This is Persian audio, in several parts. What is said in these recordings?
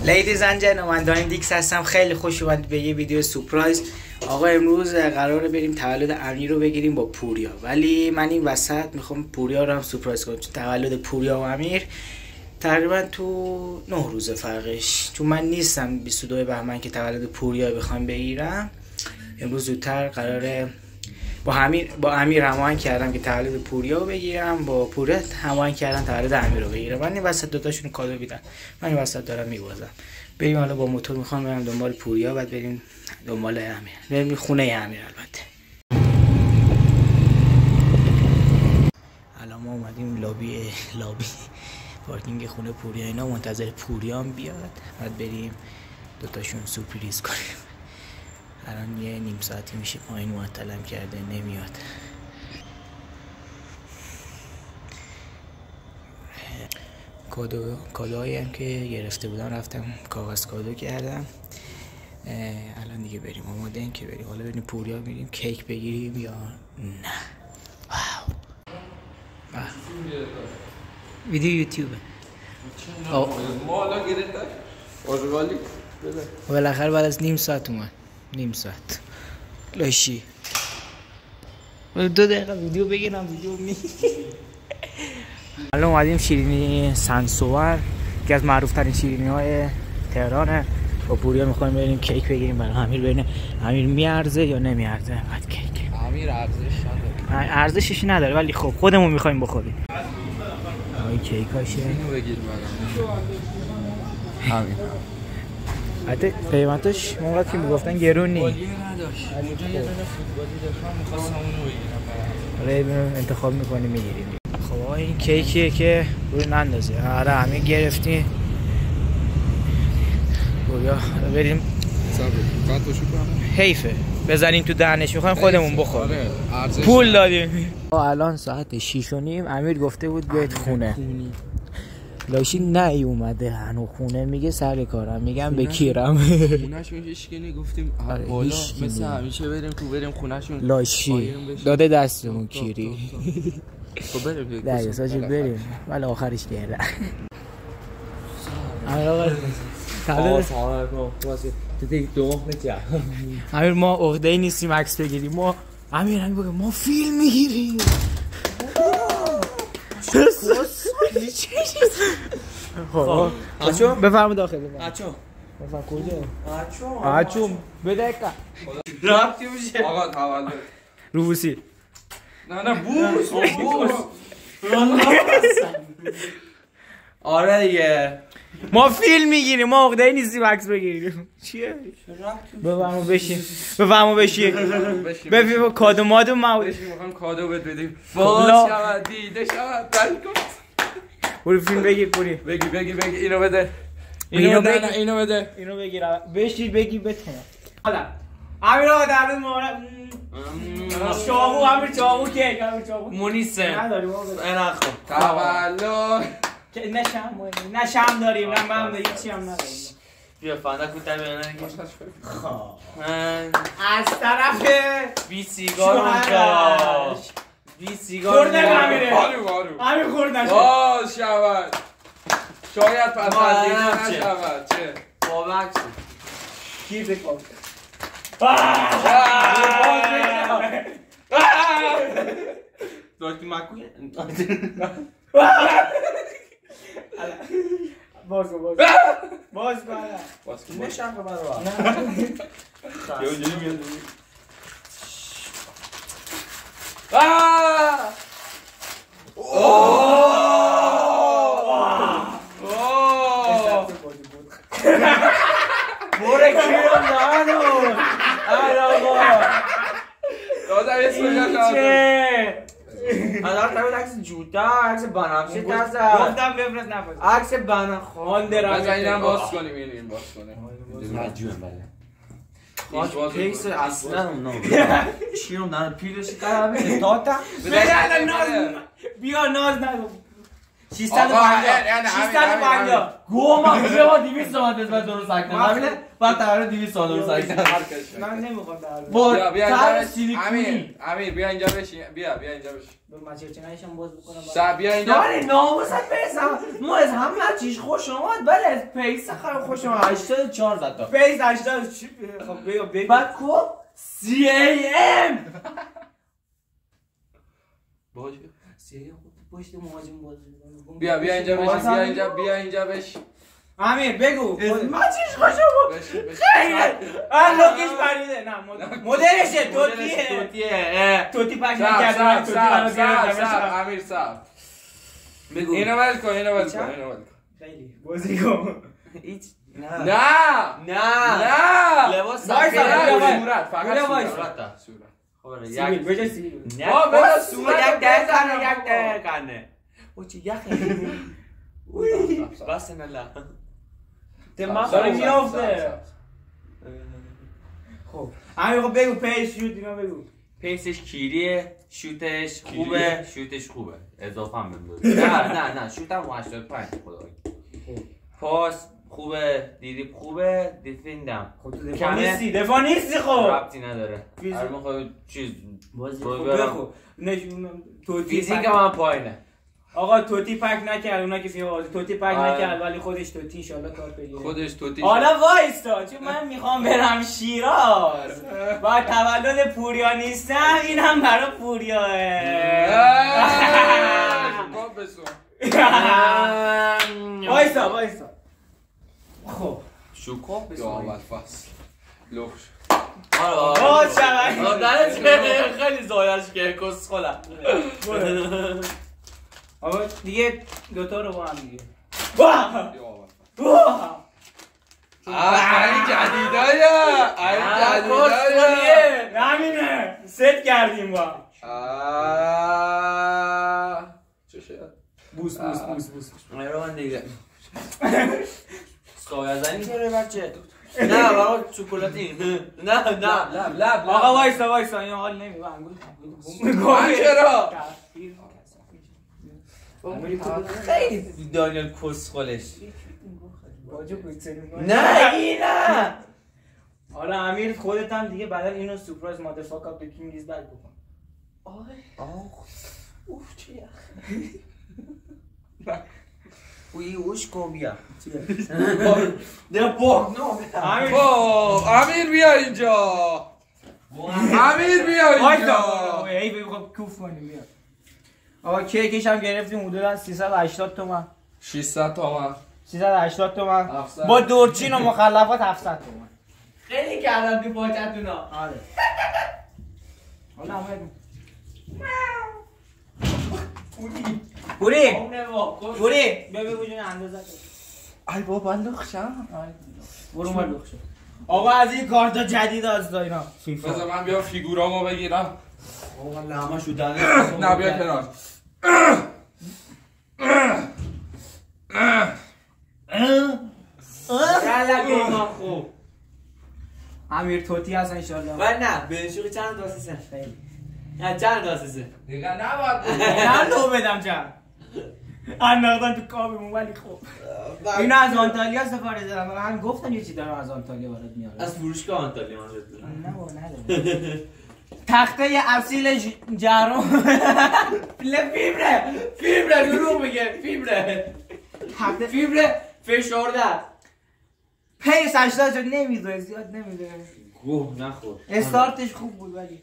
لیدیز اند جنتلمن داین دیکس هستم. خیلی خوش اومدید به یه ویدیو سورپرایز. آقا امروز قراره بریم تولد امیر رو بگیریم با پوریا، ولی من این وسط میخوام پوریا رو هم سورپرایز کنم چون تولد پوریا و امیر تقریبا تو 9 روز فرقش، چون من نیستم 22 بهمن که تولد پوریا بخوام بگیرم. امروز زودتر قراره با امیر هماهنگ کردم که تولد پوریا رو بگیرم، با پوریا هماهنگ کردم تولد امیر رو بگیرم. من این وسط دوتاشون کادو میدم، من این وسط دارم میوازم. بریم حالا با موتور میخوام برم دنبال پوریا، بعد بریم دنبال امیر، بریم خونه امیر. البته الان ما اومدیم لابی پارکینگ خونه پوریا، اینا منتظر پوریا هم بیاد، بعد بریم دوتاشون سورپرایز کنیم. الان یه نیم ساعتی میشه پایین معطلم کرده نمیاد. کادوهایی هم که گرفته بودم رفتم کاغذ کادو کردم. الان دیگه بریم آماده این که بریم. حالا بریم پوریا میریم کیک بگیریم یا نه. واو ویدیو یوتیوبه. ما حالا گرفتیم آرگالی بالاخره بعد از نیم ساعت اومد. نیم ساعت لاشی 2 دقیقه ویدیو بگیرم ویدیو می الان اومدیم شیرینی سنسوار که از معروف ترین شیرینی های تهرانه. با پوریا میخوایم بریم کیک بگیریم برای امیر، ببینیم امیر میارزه یا نمیارزه. بعد کیک امیر ارزشش نداره ولی خب خودمون میخوایم بخوریم. این کیکاشه اینو بگیر بعدم همین. حتی قیمتش موقعی که میگفتن گرون نی. نداشت. اونجا یه دونه فوتبالی داشتم می‌خواستم اونو بگیرم. آره انتخاب می‌کنیم میگیریم. خب آقا این کیکیه که روی نندازه. آره همین گرفتیم. بیا بریم. صبر قطعشو کنم. حیفه بزنیم تو دهنش، می‌خوایم خودمون بخوریم. پول دادیم. الان ساعت 6:30 امیر گفته بود بیاید خونه. لاشی نه اومده هنو خونه، میگه سر کارم. میگم بکیرم خونه‌ش میشه گفتیم بالا مثل همیشه بریم خونه‌شون. لاشی داده دستمون کیری. خب بریم دیگه. نه ساجی بریم ولی آخرش گره. امیر آقا امیر ما عقده ای نیستیم عکس بگیریم. ما امیر همین بگه ما فیلم میگیریم. خب بچو بفرما داخل. بچو بفرما کجا؟ بچو بده کا رابطی میشه آقا تولد روبوسی. نه بوس آره دیگه ما فیلم میگیریم، ما عقده ای نیستیم عکس بگیریم. چیه؟ بفرما بشین بفرما کادو مادو ما میخوام کادو بهت بدیم. باز شود دیده شود بلکن. برو فیلم بگیر پوری. بگی اینو بده. اینو بده. اینو بگیر بشین بگی بتونه. حالا امیر آقا در مورد چاقو امیر چاقو کیک امیر چاقو مونیسه نداریم اینا خب تولد که نه شم داریم نه من داریم هیچی هم نداریم. بیا فندک رو تبیانه خب از طرف 20 سیگار اونجا 20 سیگار خورده امیره امیر خورده باز شود شاید پس از این نشود. چه بابک کی بکن داشتی مکوی باز نشم که برای یه اونجایی میاد بوره کیرم دانو آقا دادم یه سوژه چه الان تبید عکس جوتا عکس بنفشه تازه گفتم بفرست نفرست عکس بنفشه خانده را بزن اینم باز کنیم این باز کنیم مجموعه بله خواهد پیکس اصلا اونا شیرم دارن پیلش قرار بده داتا بیا ناز نگو 650 گو ما میشه ما 200 تومن بزن درست نکنم همینه بعد تولد 200 تومن درست نکنم من نمیخوام بیا امیر بیا اینجا بشین بیا اینجا بشین من چرچنایشم باز بکنم بیا اینجا داری ناموست برسم ما از همه چیز خوش اومد ولی از پیس خرم خوش اومد 84 زد تا پیس 80 چی خب بگو بعد کو CAM باج پشت مهاجم باز بیا اینجا بشین بیا اینجا بشین امیر بگو ما چیز خوش اومد خیلی لوکیش پریده نه مدلشه توتی پک نکرده توتی منو گرفتم امیر صاحب بگو اینو ول کن خیلی بازی کن هیچ نه لباس صورت فقط صورت خب یک بجای سیبیل نه بذار صورت یک دقیقه او چی یخه بس الله داره میافته خب امیر خب بگو پیس شوت اینا بگو پیسش کیریه شوتش خوبه اضافه هم بهم نه شوتم 85 خدا پاس خوبه دیریب خوبه دیفندم خب تو دفاع نیستی خب ربطی نداره هر موقع چیز بازی خوب توتی فیزیک من پایینه آقا توتی پک نکرد اونا که فیفا بازی توتی پک نکرد ولی خودش توتی ان شاء الله کار بگیره خودش توتی حالا وایستا چون من میخوام برم شیراز با تولد پوریا نیستم اینم برای پوریاه وایستا خب شوکوب یا اول فصل لوخ خیلی زایش که کس خلا آقا دیگه دوتا رو با هم دیگه این جدیدایه نمینه ست کردیم با چه شد؟ بوس من دیگه سایزنی داره بچه نه برای چوکولاتی نه لب آقا وایسا این حال نمی با انگول چرا؟ خیلی دانیل کس خولش نه حالا امیر خودت هم دیگه بعدا اینو سورپرایز مادر فاک اپ د کینگ ایز بک بکن اوف چیه اوش کوبیا امیر بیا اینجا ای بگو کوف کنیم بیا آقا کیکش هم گرفتیم حدودا 380 تومن 600 تومن 380 تومن با دورچین و مخلفات 700 تومن خیلی کردم تو پاچتونا آره حالا پوری ببین وجود اندازه ای بابا لخشم برو ما لخ شد آقا از این کارتا جدید از اینا بذار من بیام فیگورامو بگیرم آقا لامه شدنه نه بیا کنار خوب امیر توتی هست انشالله و نه بنشوقی چند داسیسه خیلی نه چند داسیسه دیگه نباید نه نو بدم چند انداختن تو کابمون ولی خوب اینو از آنتالیا سفارش دادم من گفتم یه چی دارم از آنتالیا برات میارم از فروشگاه آنتالیا من بهت نه بابا ندارم تخته اصیل جرم فیبره دروغ میگه فیبره تخته فیبره فشرده پیس 80 نمیذاره زیاد نمیذاره گوه نخور استارتش خوب بود ولی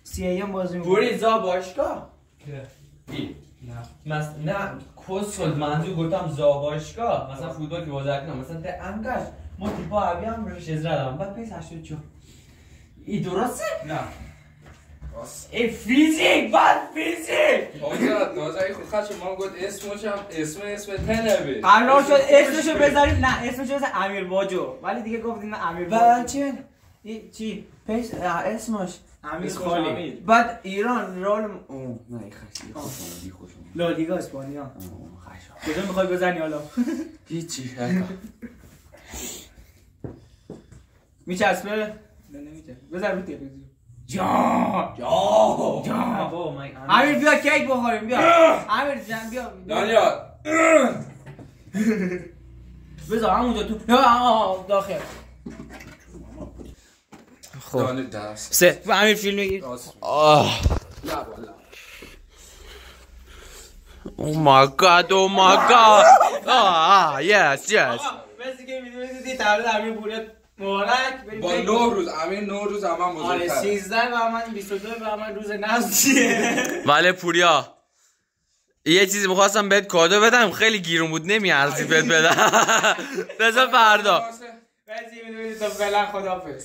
سی هم بازی می‌کنه پوری زا باشگاه بی نه کس شد منظور گفتم زا باشگاه مثلا فوتبال که بازی کنم مثلا ده انگش ما تیپا عبی هم روش ازردم بعد پیس 84 ای درسته؟ نه ای فیزیک بعد فیزیک حاجت نازایی خود خواهد شما گفت اسمشم اسم تنه بی قرار شد اسمشو بذاریم نه اسمشو بذاریم امیر باجو ولی دیگه گفتیم نه امیر باجو چی؟ پیس اسمش امیر خالی بعد ایران رول اوه نه خیلی خوشم لالیگا اسپانیا کجا میخوای بزنی حالا؟ هیچی میچسبه؟ نه نمیچسبه بذار رو تلویزیون جان امیر بیا کیک بخوریم بیا امیر جان بیا دانیال بذار همونجا تو داخل. خب دانه دست سه امیر فیلم بگیر. نه والا Oh my god, oh my god. Yes. مرسی که ویدیو دیدید. تولد امیر پوریا مبارک. با 9 روز امیر 9 روز اما آره بزرگتره 13 بهمن 22 بهمن روز نزدیه. ولی پوریا یه چیزی می‌خواستم بهت کادو بدم خیلی گیرون بود نمیارزی بهت بدم. بذار فردا. مرسی ویدیو دیدید تا فعلا خداحافظ.